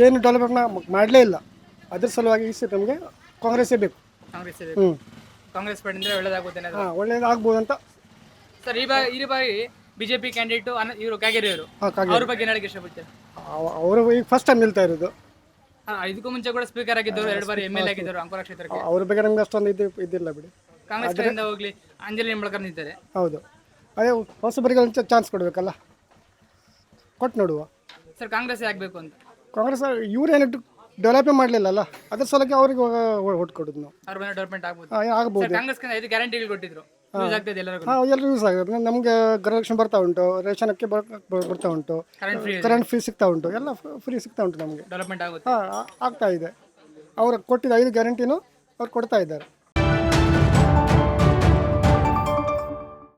ಏನು ಡೆವಲಪ್ಮೆಂಟ್ ಮಾಡಲೇ ಇಲ್ಲ. ಅದ್ರ ಸಲುವಾಗಿ ಈ ಸತಿ ನಮಗೆ ಕಾಂಗ್ರೆಸ್ಸೇ ಬೇಕು. ಕಾಂಗ್ರೆಸ್ ಹ್ಞೂ ಕಾಂಗ್ರೆಸ್ ಪಡೆದ್ರೆ ಒಳ್ಳೇದಾಗುತ್ತೆ ಹಾಂ ಒಳ್ಳೇದಾಗ್ಬೋದು ಅಂತ. ಸರ್ ಈ ಬಾರಿ ಬಿಜೆಪಿ ಕ್ಯಾಂಡಿಡೇಟ್ ಇವರು ಕಾಗೇರಿ ಅವರು ಕಾಗೆ ಅವ್ರ ಬಗ್ಗೆ ಹೇಳಕ್ಕೆ ಇಷ್ಟಪಡ್ತಾರೆ. ಅವರು ಈಗ ಫಸ್ಟ್ ಟೈಮ್ ನಿಲ್ತಾ ಇರೋದು. ಇದಕ್ಕೂ ಮುಂಚೆ ಕೂಡ ಸ್ಪೀಕರ್ ಆಗಿದ್ದವರು, 2 ಬಾರಿ MLA ಆಗಿದ್ದರು ಅಂಕೋಲಾ ಕ್ಷೇತ್ರಕ್ಕೆ. ಅವ್ರ ಬಗ್ಗೆ ನಮ್ಗೆ ಅಷ್ಟೊಂದು ಇದಿಲ್ಲ ಬಿಡಿ. ಕಾಂಗ್ರೆಸ್ ಕಡೆಯಿಂದ ಹೋಗ್ಲಿ ಅಂಜಲಿ ನಿಂಬಳಕರ್ ನಿಂತಾರೆ. ಹೌದು, ಅದೇ ಹೊಸಬರಿಗೆ ಒಂದು ಚಾನ್ಸ್ ಕೊಡಬೇಕಲ್ಲ, ಕೊಟ್ಟು ನೋಡುವ. ಸರ್ ಕಾಂಗ್ರೆಸ್ ಆಗ್ಬೇಕು ಅಂತ ಕಾಂಗ್ರೆಸ್ ಇವ್ರೇನು ಡೆವಲಪೇ ಮಾಡಲಿಲ್ಲಲ್ಲ, ಅದ್ರ ಸಲಕ್ಕೆ ಅವ್ರಿಗೆ ಓಟ್ ಕೊಡೋದು ನಾವು. ಅವ್ರ ಮೇಲೆ ಡೆವಲಪ್ಮೆಂಟ್ ಆಗ್ಬೋದು. ಆಗ್ಬೋದು. ಕಾಂಗ್ರೆಸ್ 5 ಗ್ಯಾರಂಟಿಗಳು ಕೊಟ್ಟಿದ್ರು, ಯೂಸ್ ಆಗ್ತದೆ ಎಲ್ಲರಿಗೂ. ಎಲ್ಲರೂ ಯೂಸ್ ಆಗುತ್ತೆ. ನಮಗೆ ಗೃಹಲಕ್ಷ್ಮಿ ಬರ್ತಾ ಉಂಟು, ರೇಷನಕ್ಕೆ ಬರ್ತಾ ಉಂಟು, ಕರೆಂಟ್ ಫ್ರೀ ಸಿಗ್ತಾ ಉಂಟು, ಎಲ್ಲ ಫ್ರೀ ಸಿಗ್ತಾ ಉಂಟು ನಮಗೆ. ಡೆವಲಪ್ಮೆಂಟ್ ಆಗುತ್ತೆ. ಆಗ್ತಾ ಇದೆ. ಅವ್ರು ಕೊಟ್ಟಿದ್ದ 5 ಗ್ಯಾರಂಟಿನೂ ಅವ್ರು ಕೊಡ್ತಾ ಇದ್ದಾರೆ.